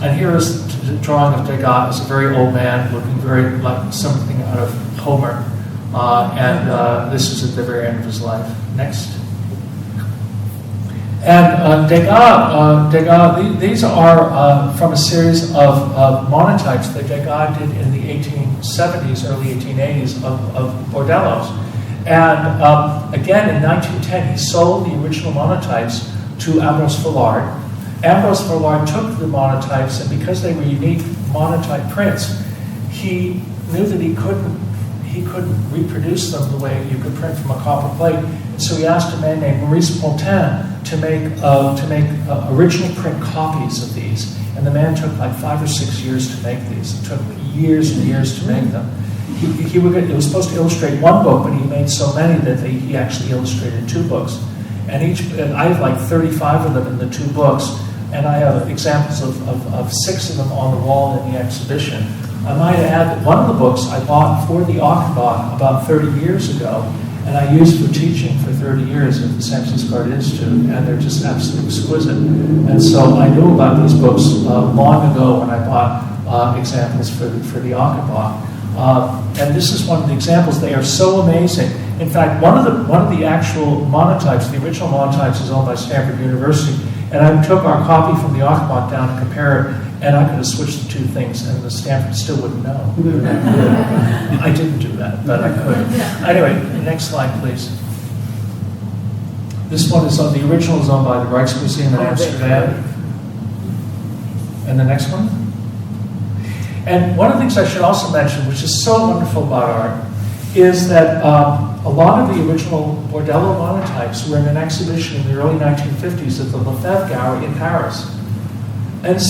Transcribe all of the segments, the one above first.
And here is the drawing of Degas as a very old man, looking very like something out of Homer. This is at the very end of his life. Next. And Degas, these are from a series of monotypes that Degas did in the 1870s, early 1880s of bordellos. And again, in 1910, he sold the original monotypes to Ambrose Villard. Ambrose Villard took the monotypes, and because they were unique monotype prints, he knew that he couldn't reproduce them the way you could print from a copper plate. And so he asked a man named Maurice Pontin to make original print copies of these. And the man took like 5 or 6 years to make these. It took years and years to make them. It was supposed to illustrate one book, but he made so many that he actually illustrated 2 books. And I have like 35 of them in the 2 books, and I have examples of 6 of them on the wall in the exhibition. I might add that one of the books I bought for the Achenbach about 30 years ago, and I used for teaching for 30 years at the San Francisco Art Institute, and they're just absolutely exquisite. And so I knew about these books long ago when I bought examples for the Achenbach. And this is one of the examples. They are so amazing. In fact, one of the actual monotypes, the original monotypes, is owned by Stanford University. And I took our copy from the Achenbach down to compare it, and I could have switched the 2 things, and the Stanford still wouldn't know. I didn't do that, but I could. Anyway, the next slide, please. This one is the original is owned by the Rijksmuseum in Amsterdam. And the next one. And one of the things I should also mention, which is so wonderful about art, is that a lot of the original bordello monotypes were in an exhibition in the early 1950s at the Lefebvre Gallery in Paris. And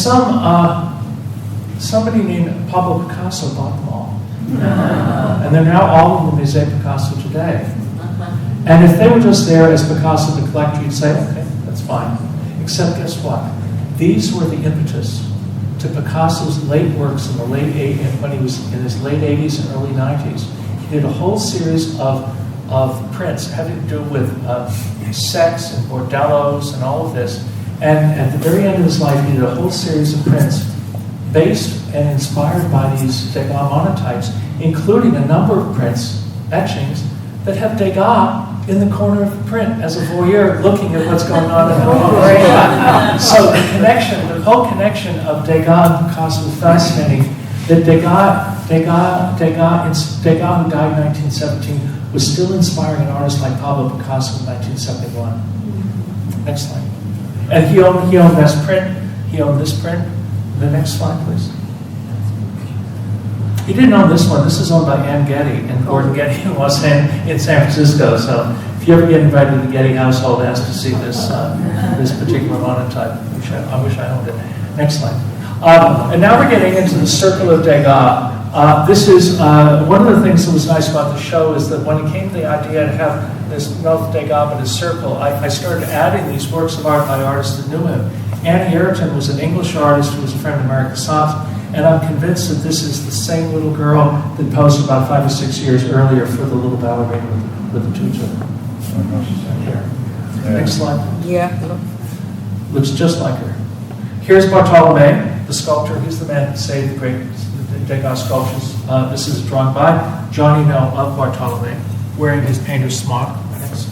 somebody named Pablo Picasso bought them all. And they're now all in the Musée Picasso today. And if they were just there as Picasso the collector, you'd say, okay, that's fine. Except guess what? These were the impetus to Picasso's late works in the late 80s, when he was in his late 80s and early 90s. He did a whole series of prints having to do with sex and bordellos and all of this. And at the very end of his life, he did a whole series of prints based and inspired by these Degas monotypes, including a number of prints, etchings, that have Degas in the corner of the print as a voyeur looking at what's going on in the world. So the whole connection of Degas and Picasso is fascinating. That Degas, who died in 1917, was still inspiring an artist like Pablo Picasso in 1971. Next slide. And he owned this print. He owned this print. The next slide, please. He didn't own this one. This is owned by Ann Getty and Gordon Getty, who was in San Francisco. So if you ever get invited to the Getty household, ask to see this particular monotype. I wish I owned it. Next slide. And now we're getting into the circle of Degas. This is one of the things that was nice about the show is that when it came to the idea to have this North Degas in a circle, I started adding these works of art by artists that knew him. Annie Ayrton was an English artist who was a friend of Mary Cassatt, and I'm convinced that this is the same little girl that posed about 5 or 6 years earlier for the little ballerina with the tutu. Here. Next slide. Yeah. Looks just like her. Here's Portola Bank, the sculptor. He's the man who saved the great Degas sculptures. This is a drawing by Johnny Nell of Portola Bank, wearing his painter's smock. Next.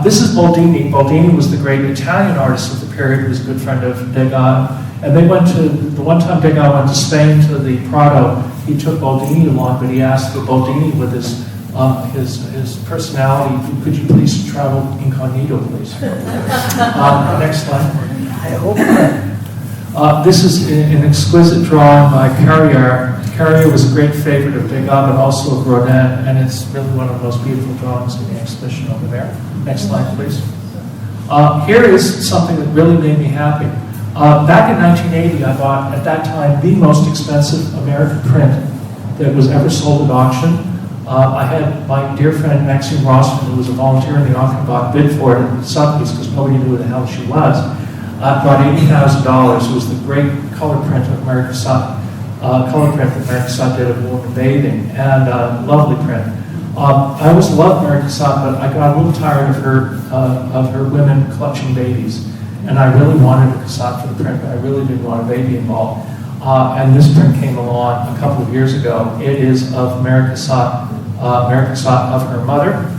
This is Boldini. Boldini was the great Italian artist of the period. He was a good friend of Degas. And they went to, the one time Degas went to Spain to the Prado, he took Boldini along, but he asked for Boldini with his personality, could you please travel incognito, please? Next slide. I hope. This is an exquisite drawing by Carrier. Carrier was a great favorite of Degas, but also of Rodin, and it's really one of the most beautiful drawings in the exhibition over there. Next slide, please. Here is something that really made me happy. Back in 1980, I bought, at that time, the most expensive American print that was ever sold at auction. I had my dear friend Maxine Rossman, who was a volunteer in the Achenbach, bid for it at Sotheby's because nobody knew who the hell she was. Brought $80,000. It was the great color print of Mary Cassatt, color print that Mary Cassatt did of a woman bathing, and lovely print. I always loved Mary Cassatt, but I got a little tired of her women clutching babies. and I really wanted a cassette for the print, but I really didn't want a baby involved. And this print came along a couple of years ago. It is of Mary Cassatt of her mother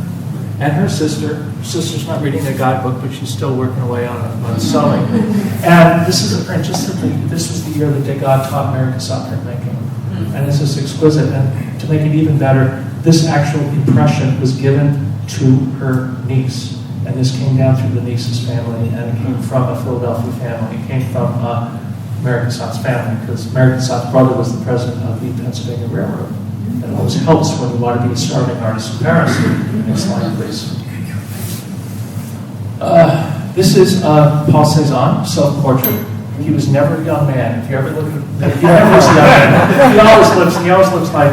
and her sister. Her sister's not reading a guidebook, but she's still working away on sewing. And this is a print, this was the year that Degas taught Mary Cassatt printmaking. And it's just exquisite. And to make it even better, this actual impression was given to her niece. And this came down through the niece's family, and it came from a Philadelphia family. It came from Mary Cassatt's family, because Mary Cassatt's brother was the president of the Pennsylvania Railroad. And it always helps when you want to be a starving artist in Paris. Next slide, please. This is Paul Cézanne, self-portrait. He was never a young man. If you ever look at him, he never was a young man. He always looks like,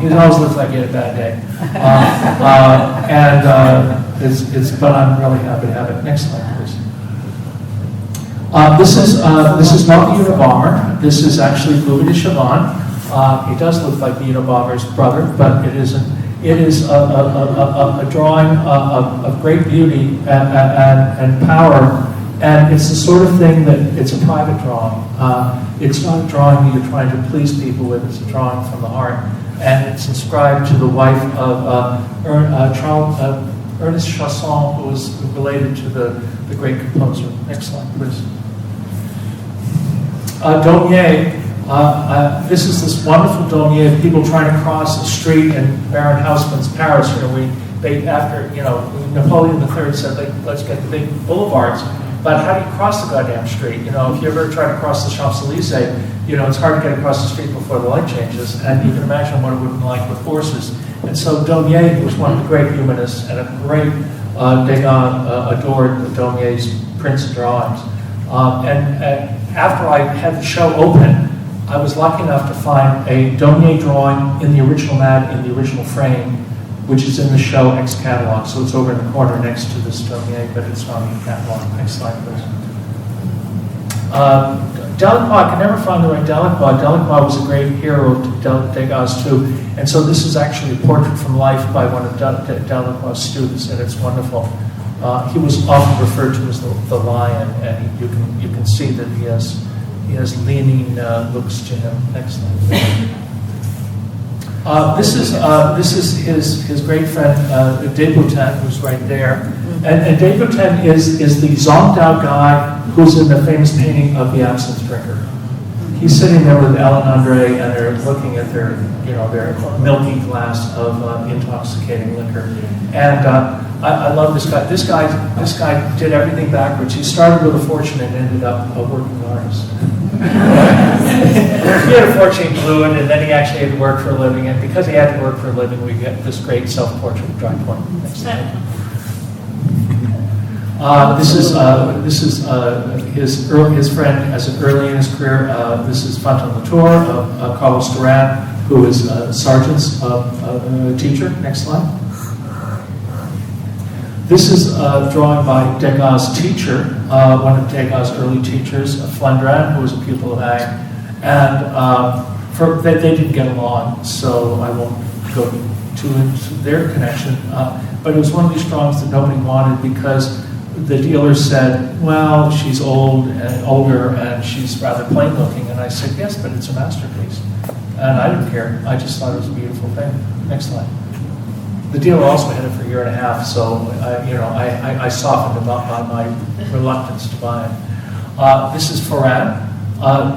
he always looks like he had a bad day. But I'm really happy to have it. Next slide, please. This is not the Unabomber. This is actually Louis de Chavannes. He does look like the Unabomber's brother, but it isn't. It is a drawing of great beauty and power, and it's the sort of thing that it's a private drawing. It's not a drawing that you're trying to please people with. It's a drawing from the heart, and it's inscribed to the wife of Ernest Chausson, who was related to the great composer. Next slide, please. Daumier. This is this wonderful damier of people trying to cross the street in Baron Haussmann's Paris. After Napoleon III said, let's get the big boulevards. But how do you cross the goddamn street? If you ever try to cross the Champs-Elysees, it's hard to get across the street before the light changes. And you can imagine what it would have been like with horses. And so Daumier, who was one of the great humanists and a great Degas, adored Daumier's prints and drawings. And after I had the show open, I was lucky enough to find a Daumier drawing in the original mat, in the original frame, which is in the show X catalog. So it's over in the corner next to this Daumier, but it's not in the catalog. Next slide, please. Delacroix, I could never find the right Delacroix. Delacroix was a great hero to Degas too. And so this is actually a portrait from life by one of Delacroix's students, and it's wonderful. He was often referred to as the lion, and you can see that he has leaning looks to him. Next slide. This is his great friend Deboutin, who's right there, and Deboutin is the Zongdao guy who's in the famous painting of the Absinthe Drinker. He's sitting there with Ellen Andre, and they're looking at their milky glass of intoxicating liquor. And I love this guy. This guy did everything backwards. He started with a fortune and ended up a working artist. He had a fortune, blew it, and then he actually had to work for a living. And because he had to work for a living, we get this great self-portrait of Dry Point. Next slide. This is his friend as an early in his career. This is Fantin Latour, Carlos Duran, who is Sargent's teacher. Next slide. This is a drawing by Degas' teacher, one of Degas' early teachers, Flandrin, who was a pupil of Ang. And they didn't get along, so I won't go to their connection. But it was one of these drawings that nobody wanted because the dealer said, well, she's older, and she's rather plain looking. And I said, yes, but it's a masterpiece. And I didn't care. I just thought it was a beautiful thing. Next slide. The dealer also had it for a year and a half, so I softened about my reluctance to buy it. This is Ferran.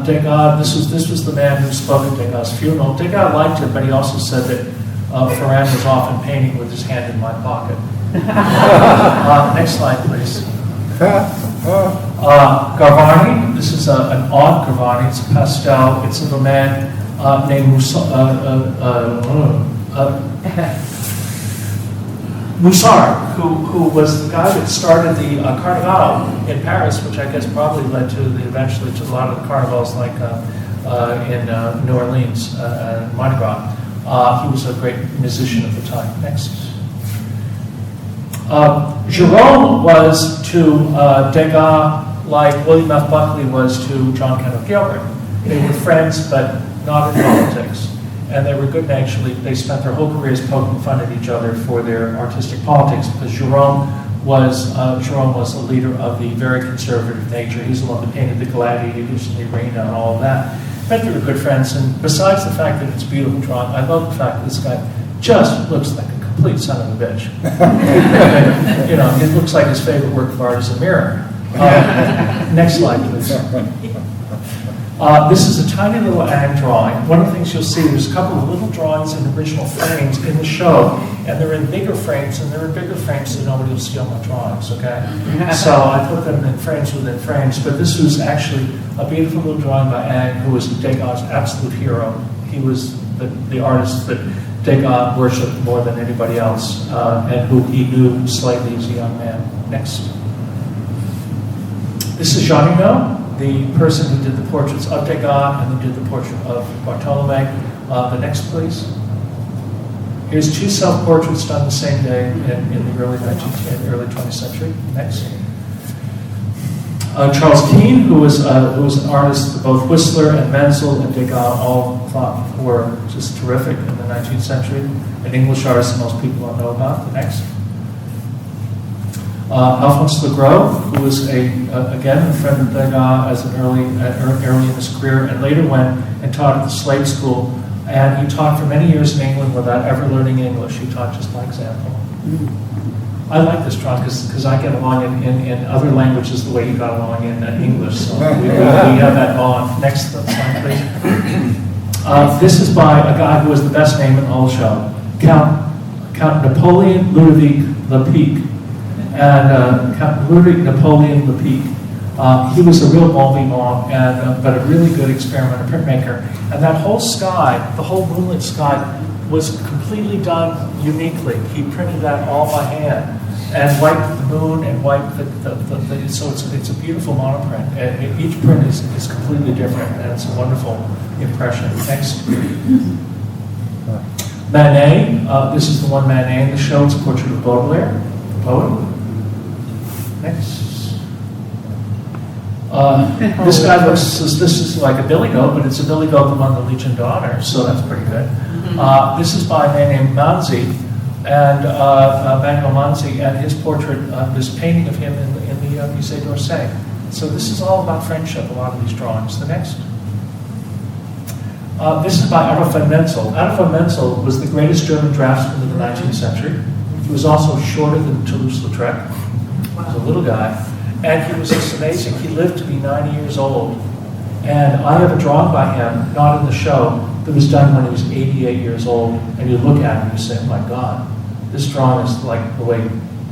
Degas. This was the man who spoke at Degas' funeral. Degas liked it, but he also said that Ferran was often painting with his hand in my pocket. Next slide, please. Garvani. This is an odd Garvani. It's a pastel. It's of a man named Moussard, who was the guy that started the Carnival in Paris, which I guess probably led to eventually to a lot of the carnivals like in New Orleans and Mardi Gras. He was a great musician of the time. Next. Gérôme was to Degas like William F. Buckley was to John Kenneth Gilbert. They were friends, but not in politics. And they were good naturally. They spent their whole careers poking fun at each other for their artistic politics, because Gérôme Jerome was a leader of the very conservative nature. He's the one that painted the gladiators in the arena and all of that. But they were good friends, and besides the fact that it's a beautiful drawing, I love the fact that this guy just looks like a complete son of a bitch. You know, it looks like his favorite work of art is a mirror. Next slide, please. This is a tiny little ag drawing. One of the things you'll see, there's a couple of little drawings in original frames in the show, and they're in bigger frames, and they're in bigger frames so nobody will steal my drawings, okay? So I put them in frames within frames, but this was actually a beautiful little drawing by Ag, who was Degas' absolute hero. He was the artist that Degas worshipped more than anybody else, and who he knew slightly as a young man. Next. This is Janino, the person who did the portraits of Degas and who did the portrait of Portola Bank. The next, please. Here's two self-portraits done the same day in the early 20th century. Next. Charles Keene, who was an artist that both Whistler and Menzel and Degas all thought were just terrific in the 19th century. An English artist that most people don't know about. The next. Alphonse Legros, who was again a friend of Degas as early in his career, and later went and taught at the Slade School. And he taught for many years in England without ever learning English. He taught just by example. I like this drawing because I get along in other languages the way he got along in English. So we have that bond. Next slide, please. This is by a guy who was the best name in the whole show, Count Napoleon Ludovic Lepic. And Count Ludovic Napoleon Lepic. He was a real bon vivant, but a really good experimenter, printmaker. And that whole sky, the whole moonlit sky, was completely done uniquely. He printed that all by hand and wiped the moon and wiped so it's a beautiful monoprint. And each print is completely different, and it's a wonderful impression. Next. Manet. This is the one Manet in the show. It's a portrait of Baudelaire, the poet. Next. This guy this is like a billy goat, but it's a billy goat among the Legion d'Honneur, so that's pretty good. This is by a man named Manzi, and Manuel Manzi, and his portrait, this painting of him in the Musée d'Orsay. So this is all about friendship, a lot of these drawings. The next. This is by Otto von Menzel. Otto von Menzel was the greatest German draftsman of the 19th century. He was also shorter than Toulouse-Lautrec. He was a little guy. And he was just amazing. He lived to be 90 years old. And I have a drawing by him, not in the show, that was done when he was 88 years old. And you look at it and you say, oh my God, this drawing is like the way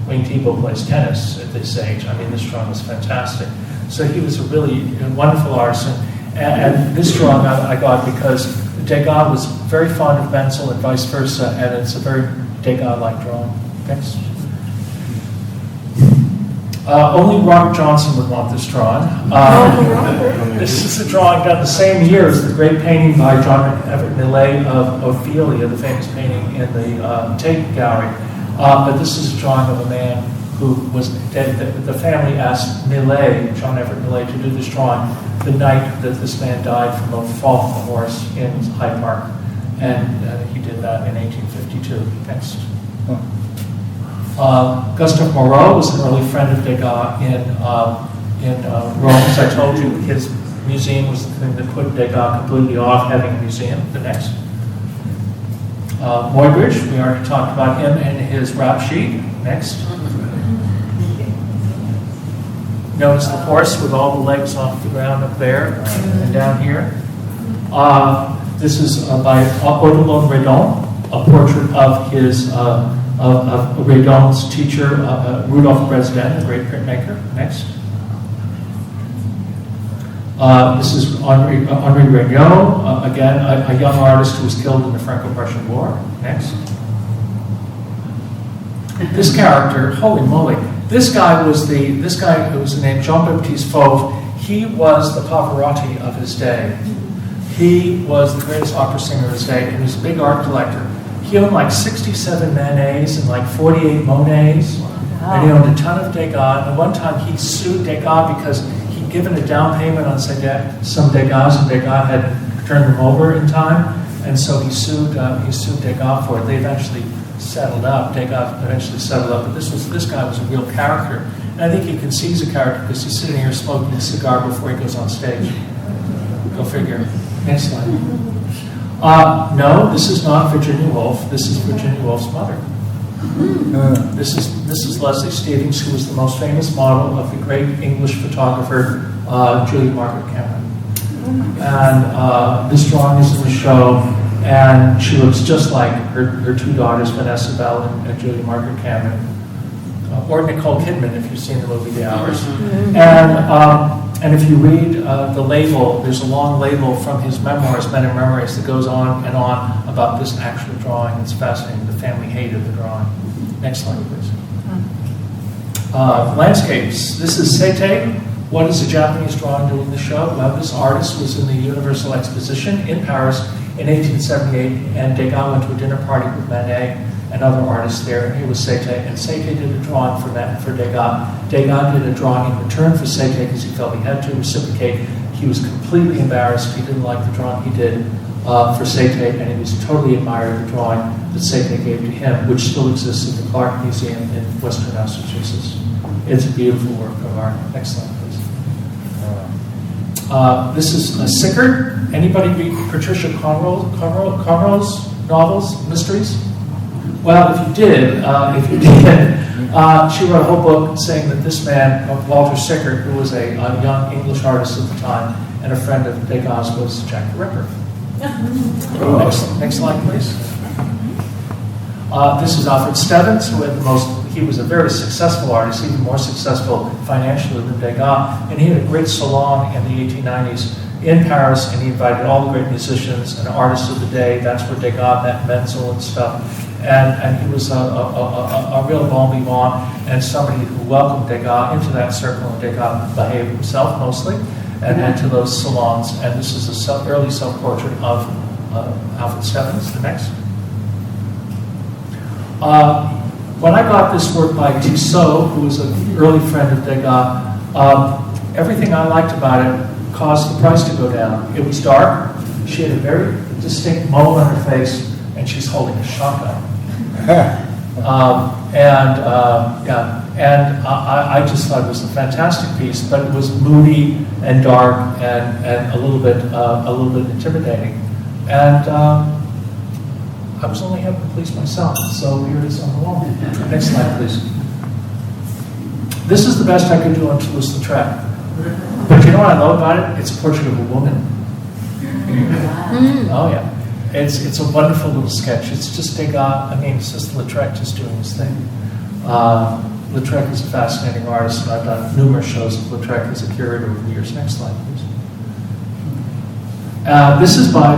Wayne Thiebaud plays tennis at this age. I mean, this drawing was fantastic. So he was a really wonderful artist. And this drawing I got because Degas was very fond of Menzel and vice versa, and it's a very Degas-like drawing. Next. Only Robert Johnson would want this drawing. This is a drawing done the same year as the great painting by John Everett Millais of Ophelia, the famous painting in the Tate Gallery. But this is a drawing of a man who was dead. The family asked Millais, John Everett Millais, to do this drawing the night that this man died from a fall from a horse in Hyde Park. And he did that in 1852. Next. Gustave Moreau was an early friend of Degas in Rome. As I told you, his museum was the thing that put Degas completely off having a museum. The next. Muybridge, we already talked about him and his rap sheet. Next. Notice the horse with all the legs off the ground up there and down here. This is by Odilon Redon, a portrait of his of Redon's teacher, Rudolph Dresden, the great printmaker. Next. This is Henri Regnault, again, a young artist who was killed in the Franco-Prussian War. Next. This character, holy moly, this guy who was named Jean-Baptiste Fauve. He was the Pavarotti of his day. He was the greatest opera singer of his day, and he was a big art collector. He owned like 67 Manets and like 48 Monets, and he owned a ton of Degas. And one time he sued Degas because he'd given a down payment on some Degas, and Degas had turned them over in time, and so he sued Degas for it. They eventually settled up. Degas eventually settled up, but this guy was a real character. And I think you can see he's a character because he's sitting here smoking a cigar before he goes on stage. Go figure. Next slide. No, this is not Virginia Woolf. This is Virginia Woolf's mother. This is Leslie Stevens, who was the most famous model of the great English photographer Julia Margaret Cameron. And this drawing is in the show, and she looks just like her two daughters, Vanessa Bell and Julia Margaret Cameron, or Nicole Kidman, if you've seen the movie The Hours. And if you read the label, there's a long label from his memoirs, Men and Memories, that goes on and on about this actual drawing. It's fascinating. The family hated the drawing. Next slide, please. Landscapes. This is Seitei. What is a Japanese drawing doing the show? Well, this artist was in the Universal Exposition in Paris in 1878, and Degas went to a dinner party with Manet and other artists there, and here was Seitei. And Seitei did a drawing for Degas. Degas did a drawing in return for Seitei because he felt he had to reciprocate. He was completely embarrassed. He didn't like the drawing he did for Seitei, and he was totally admired the drawing that Seitei gave to him, which still exists at the Clark Museum in Western Massachusetts. It's a beautiful work of art. Next slide, please. This is a Sickert. Anybody read Patricia Conroe's novels, mysteries? Well, if you did, she wrote a whole book saying that this man, Walter Sickert, who was a young English artist at the time and a friend of Degas, was Jack the Ripper. Next slide, please. This is Alfred Stevens, who had he was a very successful artist, even more successful financially than Degas, and he had a great salon in the 1890s in Paris, and he invited all the great musicians and artists of the day. That's where Degas met Menzel and stuff. And he was a real bon vivant and somebody who welcomed Degas into that circle, and Degas behaved himself mostly and went to those salons. And this is an early self-portrait of Alfred Stevens. The next. When I got this work by Tissot, who was an early friend of Degas, everything I liked about it caused the price to go down. It was dark. She had a very distinct mole on her face, and she's holding a shotgun. I just thought it was a fantastic piece, but it was moody and dark and a little bit intimidating. And I was only having to please myself, so here it is on the wall. Next slide, please. This is the best I could do on Toulouse-Lautrec. But you know what I love about it? It's a portrait of a woman. Oh yeah. It's a wonderful little sketch. It's just Degas, it's just Lautrec just doing his thing. Lautrec is a fascinating artist, and I've done numerous shows of Lautrec as a curator over the years. Next slide, please. This is by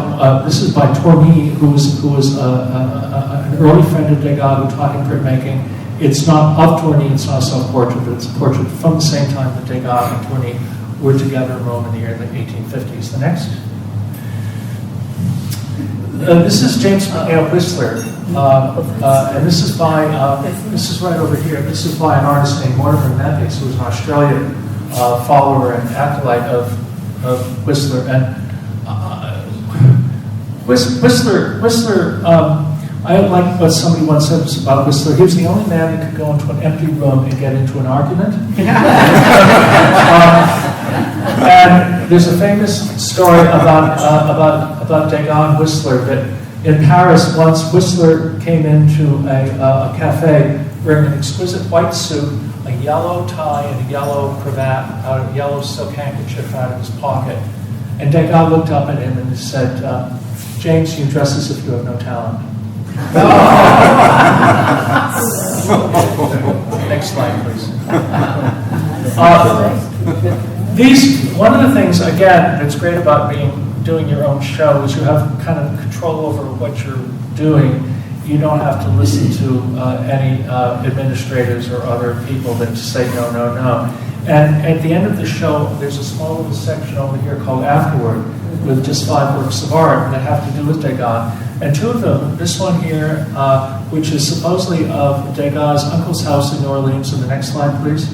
Kony, who was an early friend of Degas who taught him printmaking. It's not of Kony, it's not a self-portrait, but it's a portrait from the same time that Degas and Kony were together in Rome in the early 1850s. The next. This is James Whistler, and this is right over here. This is by an artist named Mortimer Mendes, who was an Australian follower and acolyte of Whistler. And Whistler, I like what somebody once said about Whistler. He was the only man who could go into an empty room and get into an argument. And there's a famous story about Dagon and Whistler that in Paris, once Whistler came into a cafe wearing an exquisite white suit, a yellow tie and a yellow cravat, a yellow silk handkerchief out of his pocket. And Degas looked up at him and said, James, you dress as if you have no talent. Next slide, please. One of the things, again, that's great about doing your own show is you have kind of control over what you're doing. You don't have to listen to any administrators or other people that just say no, no, no. And at the end of the show, there's a small little section over here called Afterward with just 5 works of art that have to do with Degas. And 2 of them, this one here, which is supposedly of Degas' uncle's house in New Orleans, and the next slide, please,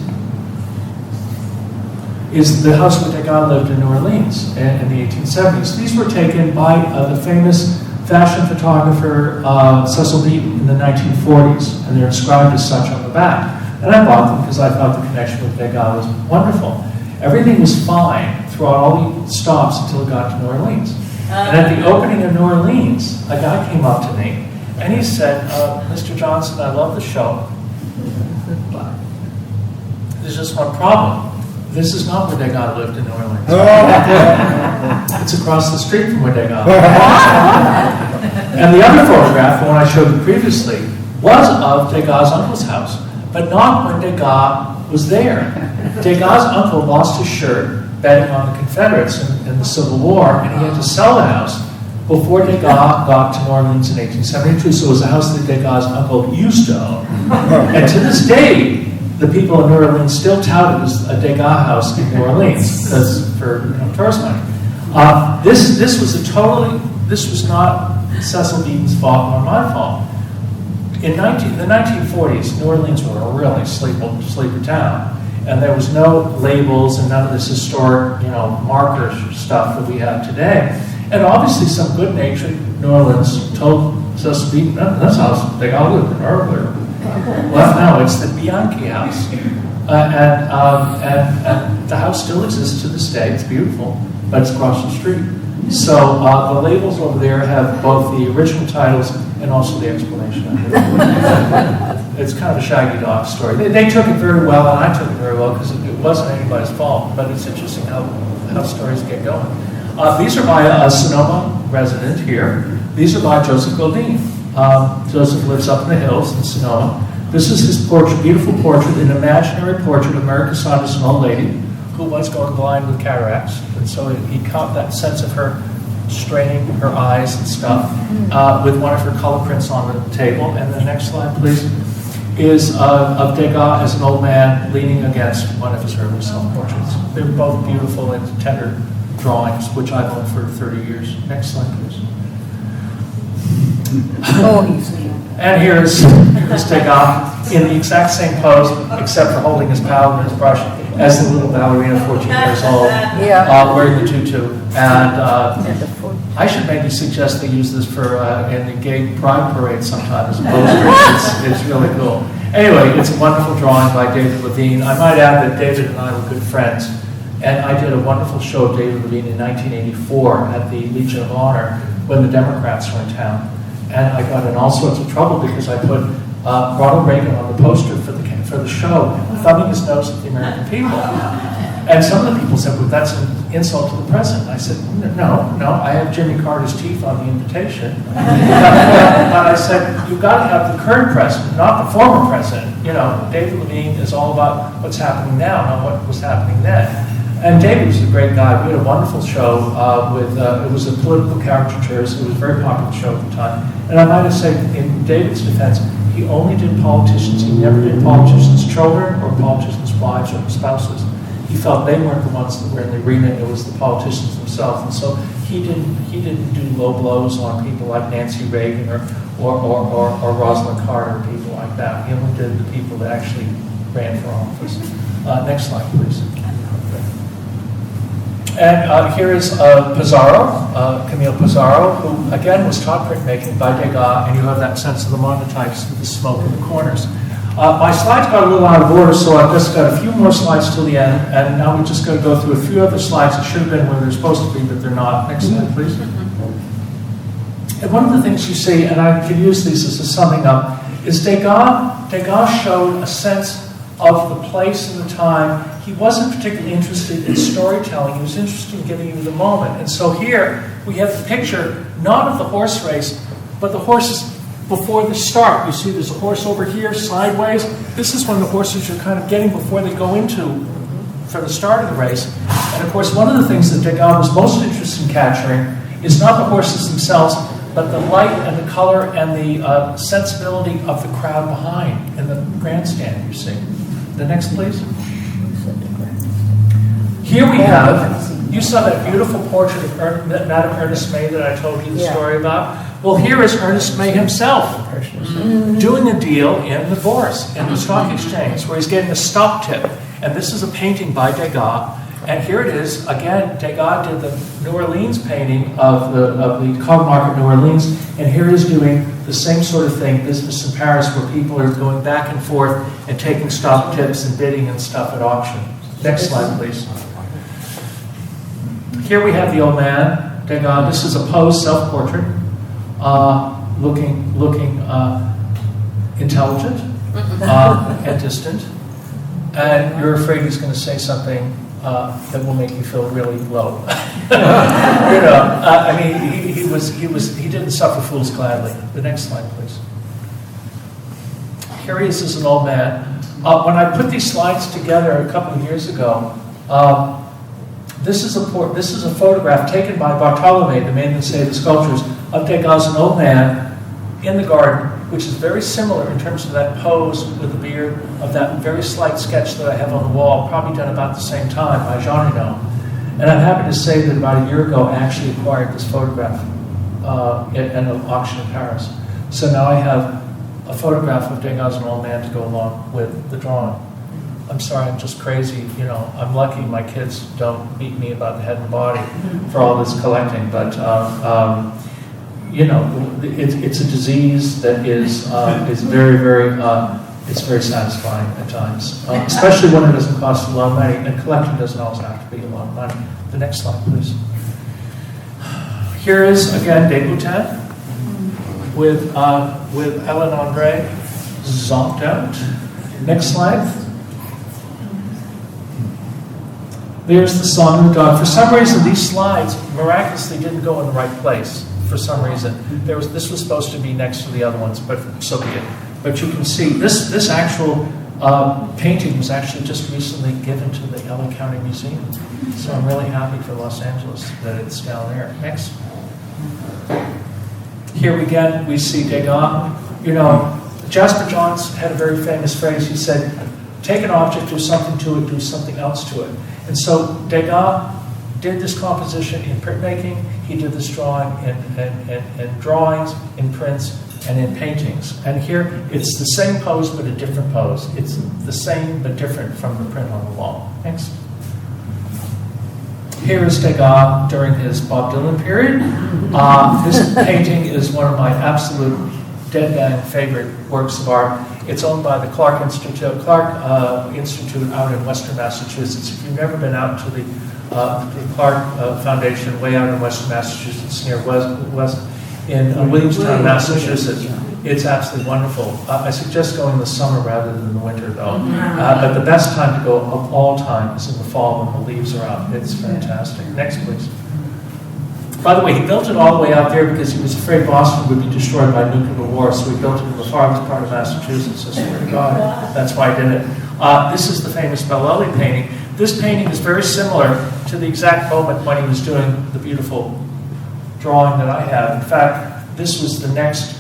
is the house where Degas lived in New Orleans in the 1870s. These were taken by the famous fashion photographer Cecil Beaton in the 1940s, and they're inscribed as such on the back. And I bought them because I thought the connection with Degas was wonderful. Everything was fine throughout all the stops until it got to New Orleans. And at the opening of New Orleans, a guy came up to me and he said, Mr. Johnson, I love the show. There's just one problem. This is not where Degas lived in New Orleans. It's across the street from where Degas lived. And the other photograph, the one I showed you previously, was of Degas' uncle's house, but not when Degas was there. Degas' uncle lost his shirt betting on the Confederates in the Civil War, and he had to sell the house before Degas got to New Orleans in 1872. So it was a house that Degas' uncle used to own. And to this day, the people in New Orleans still tout it as a Degas house in New Orleans because for tourist money. This was not Cecil Beaton's fault nor my fault. In the 1940s, New Orleans was a really sleeper town, and there was no labels and none of this historic, marker stuff that we have today. And obviously, some good-natured New Orleans told Cecil Beaton, "That's house Degas lived in earlier." Well, no, it's the Bianchi house, and the house still exists to this day. It's beautiful, but it's across the street. So the labels over there have both the original titles and also the explanation of it. It's kind of a Shaggy Dog story. They took it very well, and I took it very well because it wasn't anybody's fault. But it's interesting how stories get going. These are by a Sonoma resident here. These are by Joseph Godine. Joseph lives up in the hills in Sonoma. This is his portrait, beautiful portrait, an imaginary portrait of Mary Cassatt as an old lady who was going blind with cataracts. And so he caught that sense of her straining her eyes and stuff with one of her color prints on the table. And the next slide, please, is of Degas as an old man leaning against one of his early self-portraits. They're both beautiful and tender drawings, which I've owned for 30 years. Next slide, please. And here's Degas in the exact same pose, except for holding his palette and his brush, as the little ballerina, 14 years old, wearing the tutu. And I should maybe suggest they use this for in the gay pride parade sometime as a poster. It's really cool. Anyway, it's a wonderful drawing by David Levine. I might add that David and I were good friends. And I did a wonderful show of David Levine in 1984 at the Legion of Honor when the Democrats were in town. And I got in all sorts of trouble because I put Ronald Reagan on the poster for the show, thumbing his nose at the American people. And some of the people said, well, that's an insult to the president. I said, no, I have Jimmy Carter's teeth on the invitation. But I said, you've got to have the current president, not the former president. David Levine is all about what's happening now, not what was happening then. And David was a great guy. We had a wonderful show it was a political caricatures. It was a very popular show at the time. And I might have said, in David's defense, he only did politicians. He never did politicians' children or politicians' wives or spouses. He felt they weren't the ones that were in the arena. It was the politicians themselves. And so he didn't do low blows on people like Nancy Reagan or Rosalind Carter or people like that. He only did the people that actually ran for office. Next slide, please. And here is Pisarro, Camille Pisarro, who again was taught printmaking by Degas, and you have that sense of the monotypes with the smoke in the corners. My slides got a little out of order, so I've just got a few more slides till the end, and now we're just going to go through a few other slides that should have been where they're supposed to be, but they're not. Next slide, please. And one of the things you see, and I could use these as a summing up, is Degas showed a sense of the place and the time. He wasn't particularly interested in storytelling. He was interested in giving you the moment. And so here we have the picture, not of the horse race, but the horses before the start. You see there's a horse over here, sideways. This is when the horses are kind of getting before they go into for the start of the race. And of course, one of the things that Degas was most interested in capturing is not the horses themselves, but the light and the color and the sensibility of the crowd behind in the grandstand, you see. The next, please. Here we have, you saw that beautiful portrait of Madame Ernest May that I told you the story about. Well, here is Ernest May himself doing a deal in the bourse, in the stock exchange, where he's getting a stock tip. And this is a painting by Degas. And here it is, again, Degas did the New Orleans painting of the Cog Market New Orleans, and here it is doing the same sort of thing, business in Paris, where people are going back and forth and taking stock tips and bidding and stuff at auction. Next slide, please. Here we have the old man, Degas. This is a posed self-portrait, looking intelligent and distant. And you're afraid he's going to say something that will make you feel really low. I mean, he didn't suffer fools gladly. The next slide, please. Here he is as an old man. When I put these slides together a couple of years ago, this is a photograph taken by Bartolome, the man that saved the sculptures, of Degas, an old man in the garden, which is very similar in terms of that pose with the beard, of that very slight sketch that I have on the wall, probably done about the same time by Jean Reno. And I'm happy to say that about a year ago I actually acquired this photograph at an auction in Paris. So now I have a photograph of Degas, an old man, to go along with the drawing. I'm sorry, I'm just crazy. I'm lucky my kids don't beat me about the head and body for all this collecting, but it's a disease that is very, very, it's very satisfying at times, especially when it doesn't cost a lot of money, and collecting doesn't always have to be a lot of money. The next slide, please. Here is, again, Deboutin with Ellen Andre zonked out. Next slide. There's the Song of the Dog. For some reason, these slides miraculously didn't go in the right place. For some reason, this was supposed to be next to the other ones, but so be it. But you can see this actual painting was actually just recently given to the LA County Museum. So I'm really happy for Los Angeles that it's down there. Next. Here again, we see Degas. Jasper Johns had a very famous phrase. He said, "Take an object, do something to it, do something else to it." And so Degas did this composition in printmaking. He did this drawing in drawings, in prints, and in paintings. And here, it's the same pose, but a different pose. It's the same, but different from the print on the wall. Next. Here is Degas during his Bob Dylan period. This painting is one of my absolute dead-bang favorite works of art. It's owned by the Clark Institute out in Western Massachusetts. If you've never been out to the Clark Foundation way out in Western Massachusetts, near West in Williamstown, Massachusetts, it's absolutely wonderful. I suggest going in the summer rather than the winter, though. But the best time to go of all time is in the fall when the leaves are out. It's fantastic. Next, please. By the way, he built it all the way out there because he was afraid Boston would be destroyed by nuclear war, so he built it in the farthest part of Massachusetts. I swear to God, that's why I did it. This is the famous Bellelli painting. This painting is very similar to the exact moment when he was doing the beautiful drawing that I have. In fact, this was the next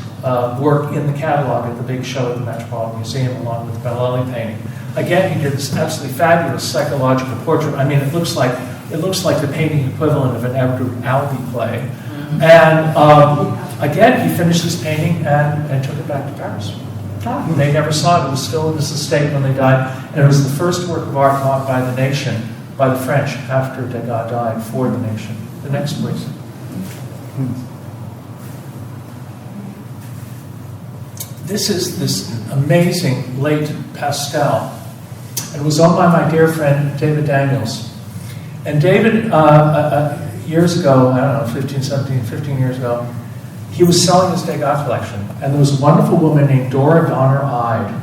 work in the catalog at the big show at the Metropolitan Museum, along with the Bellelli painting. Again, he did this absolutely fabulous psychological portrait. I mean, it looks like the painting equivalent of an Edgar Albee play. And again, he finished this painting and took it back to Paris. They never saw it. It was still in this estate when they died. And it was the first work of art bought by the nation, by the French, after Degas died, for the nation. The next, please. This is this amazing late pastel. It was owned by my dear friend, David Daniels. And David, years ago, I don't know, 15 years ago, he was selling his Degas collection. And there was a wonderful woman named Dora Donner-Ide.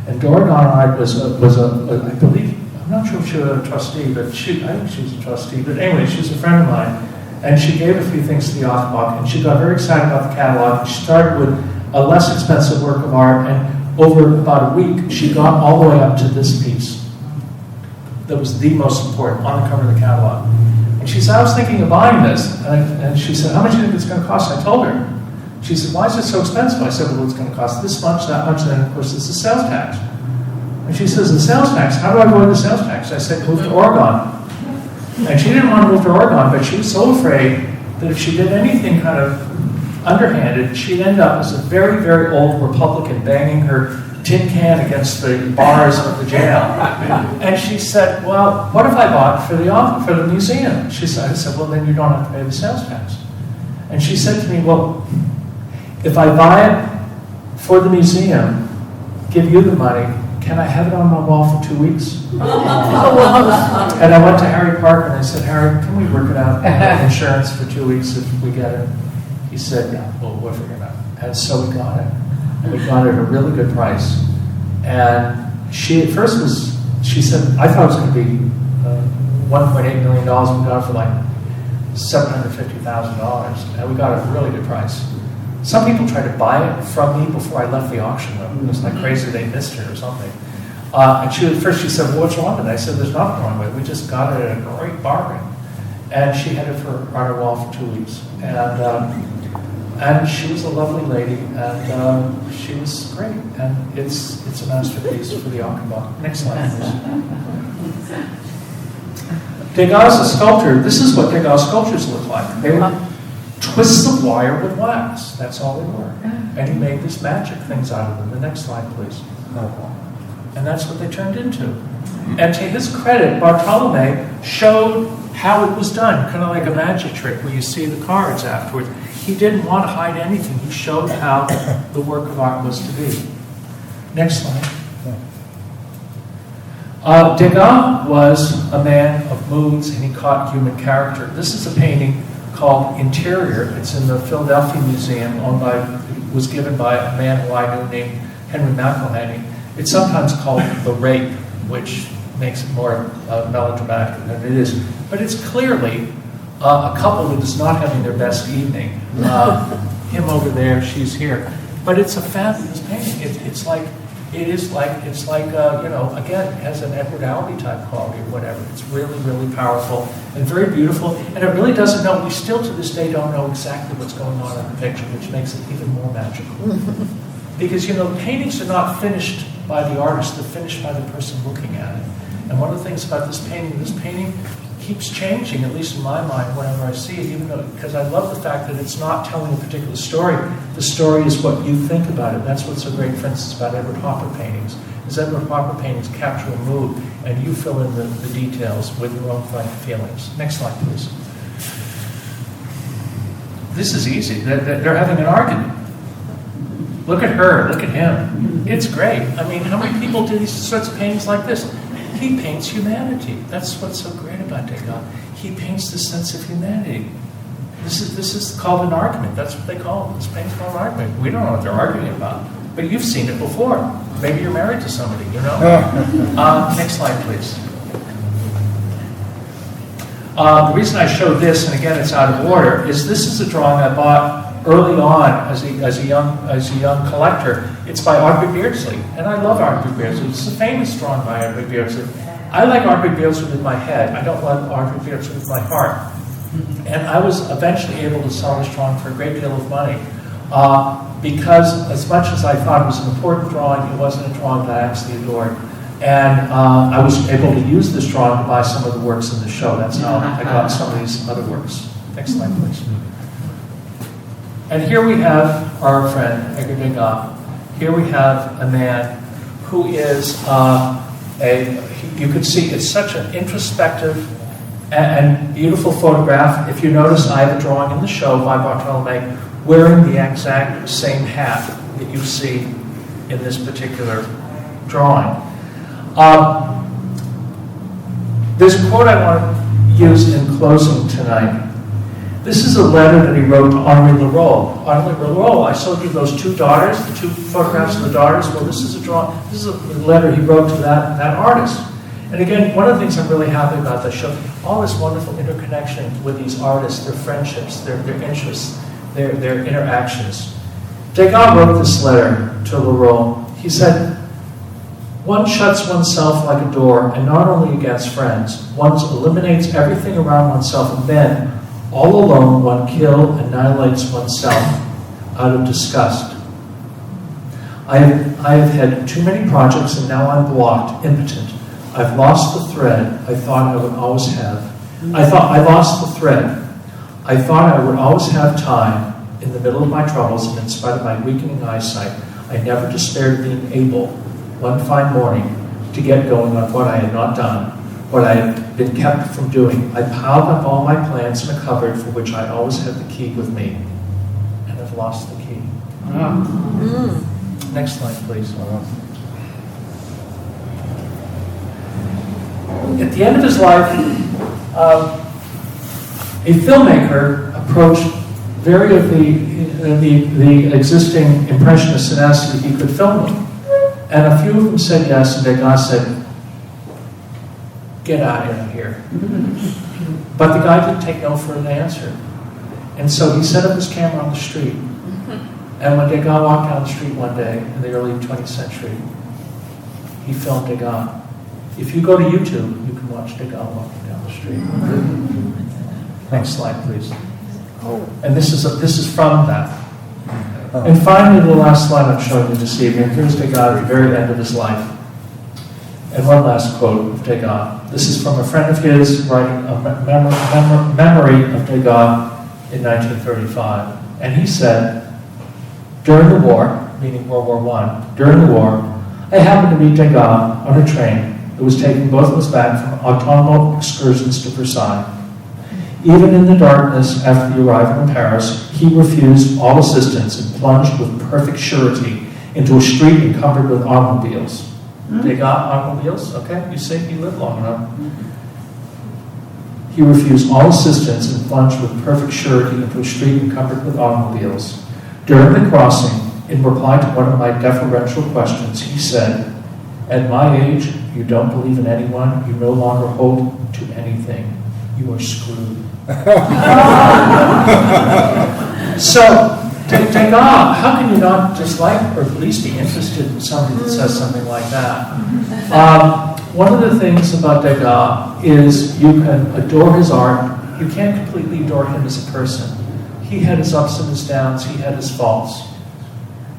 And Dora Donner-Ide was I believe, I'm not sure if she was a trustee, but I think she was a trustee. But anyway, she was a friend of mine. And she gave a few things to the Offbach. And she got very excited about the catalog. She started with a less expensive work of art. And over about a week, she got all the way up to this piece. That was the most important on the cover of the catalog. And she said, I was thinking of buying this. And she said, how much do you think it's going to cost? I told her. She said, why is it so expensive? I said, well, it's going to cost this much, that much, and then, of course, it's the sales tax. And she says, the sales tax? How do I avoid the sales tax? I said, move to Oregon. And she didn't want to move to Oregon, but she was so afraid that if she did anything kind of underhanded, she'd end up as a very, very old Republican banging her tin can against the bars of the jail. And she said, well, what if I bought for the museum? She said, I said, well, then you don't have to pay the sales tax. And she said to me, well, if I buy it for the museum, give you the money, can I have it on my wall for 2 weeks? And I went to Harry Parker and I said, Harry, can we work it out? Insurance for 2 weeks if we get it? He said, yeah, we'll figure it out. And so we got it. And we got it at a really good price. And she at first she said, I thought it was going to be $1.8 million. We got it for like $750,000. And we got it at a really good price. Some people tried to buy it from me before I left the auction room. It was like crazy they missed it or something. And at first she said, well, what's wrong with it? I said, there's nothing wrong with it. We just got it at a great bargain. And she had it on her wall for 2 weeks. And she was a lovely lady, and she was great. And it's a masterpiece for the Achenbach. Next slide, please. Degas, a sculptor. This is what Degas sculptures look like. They would twist the wire with wax. That's all they were. And he made these magic things out of them. The next slide, please. And that's what they turned into. And to his credit, Bartolome showed how it was done, kind of like a magic trick where you see the cards afterwards. He didn't want to hide anything. He showed how the work of art was to be. Next slide. Degas was a man of moods, and he caught human character. This is a painting called Interior. It's in the Philadelphia Museum, was given by a man who I knew named Henry McElhenney. It's sometimes called The Rape, which makes it more melodramatic than it is. But it's clearly a couple who is not having their best evening. Him over there, she's here. But it's a fabulous painting. It's like again, it has an Edward Albee type quality or whatever. It's really, really powerful and very beautiful. And it really doesn't know, we still to this day don't know exactly what's going on in the picture, which makes it even more magical. Because, paintings are not finished by the artist, they're finished by the person looking at it. And one of the things about this painting keeps changing, at least in my mind, whenever I see it, even though, because I love the fact that it's not telling a particular story. The story is what you think about it. That's what's so great, for instance, about Edward Hopper paintings, is Edward Hopper paintings capture a mood, and you fill in the details with your own feelings. Next slide, please. This is easy. They're having an argument. Look at her, look at him. It's great. I mean, how many people do these sorts of paintings like this? He paints humanity. That's what's so great about Degas. He paints the sense of humanity. This is called an argument. That's what they call it. This painting's called an argument. We don't know what they're arguing about, but you've seen it before. Maybe you're married to somebody, Next slide, please. The reason I showed this, and again it's out of order, is this is a drawing I bought early on as a young collector. It's by Arthur Beardsley, and I love Arthur Beardsley. It's a famous drawing by Arthur Beardsley. I like Arthur Beardsley with my head. I don't like Arthur Beardsley with my heart. And I was eventually able to sell this drawing for a great deal of money because as much as I thought it was an important drawing, it wasn't a drawing that I actually adored. And I was able to use this drawing to buy some of the works in the show. That's how I got some of these other works. Next slide, please. And here we have our friend, Edgar Degas. Here we have a man who is you could see it's such an introspective and beautiful photograph. If you notice, I have a drawing in the show by Bartolome wearing the exact same hat that you see in this particular drawing. There's a quote I want to use in closing tonight. This is a letter that he wrote to Henri Leroux. Henri Leroux, I showed you those two daughters, the two photographs of the daughters. Well, this is a letter he wrote to that artist. And again, one of the things I'm really happy about that show, all this wonderful interconnection with these artists, their friendships, their interests, their interactions. Degas wrote this letter to Leroux. He said, "One shuts oneself like a door, and not only against friends, one eliminates everything around oneself, and then, all alone, one annihilates oneself out of disgust. I have had too many projects, and now I'm blocked, impotent. I've lost the thread I thought I would always have. I lost the thread. I thought I would always have time in the middle of my troubles, and in spite of my weakening eyesight. I never despaired of being able, one fine morning, to get going on what I had not done, what I had been kept from doing. I piled up all my plans in a cupboard for which I always had the key with me. And I've lost the key. Next slide, please. At the end of his life, a filmmaker approached various of the existing Impressionists and asked if he could film them. And a few of them said yes, and Degas said, "Get out of here." But the guy didn't take no for an answer. And so he set up his camera on the street. And when Degas walked down the street one day in the early 20th century, he filmed Degas. If you go to YouTube, you can watch Degas walking down the street. Next slide, please. And this is from that. And finally, the last slide I'm showing you this evening, here's Degas at the very end of his life. And one last quote of Degas. This is from a friend of his writing a memory of Degas in 1935. And he said, during the war, meaning World War I, during the war, I happened to meet Degas on a train that was taking both of us back from autumnal excursions to Versailles. Even in the darkness after the arrival in Paris, he refused all assistance and plunged with perfect surety into a street encumbered with automobiles. Degas, automobiles, okay? You say he lived long enough. He refused all assistance and plunged with perfect surety into a street encumbered with automobiles. During the crossing, in reply to one of my deferential questions, he said, "At my age, you don't believe in anyone, you no longer hold to anything. You are screwed." So, Degas, how can you not dislike or at least be interested in somebody that says something like that? One of the things about Degas is you can adore his art. You can't completely adore him as a person. He had his ups and his downs. He had his faults.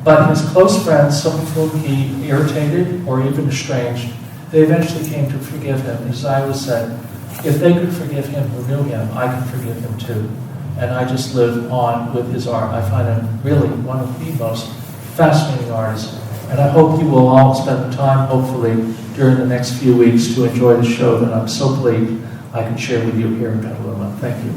But his close friends, some of whom he irritated or even estranged, they eventually came to forgive him. As I always said, if they could forgive him who knew him, I can forgive him too. And I just live on with his art. I find him really one of the most fascinating artists. And I hope you will all spend the time, hopefully, during the next few weeks to enjoy the show that I'm so pleased I can share with you here in Petaluma. Thank you.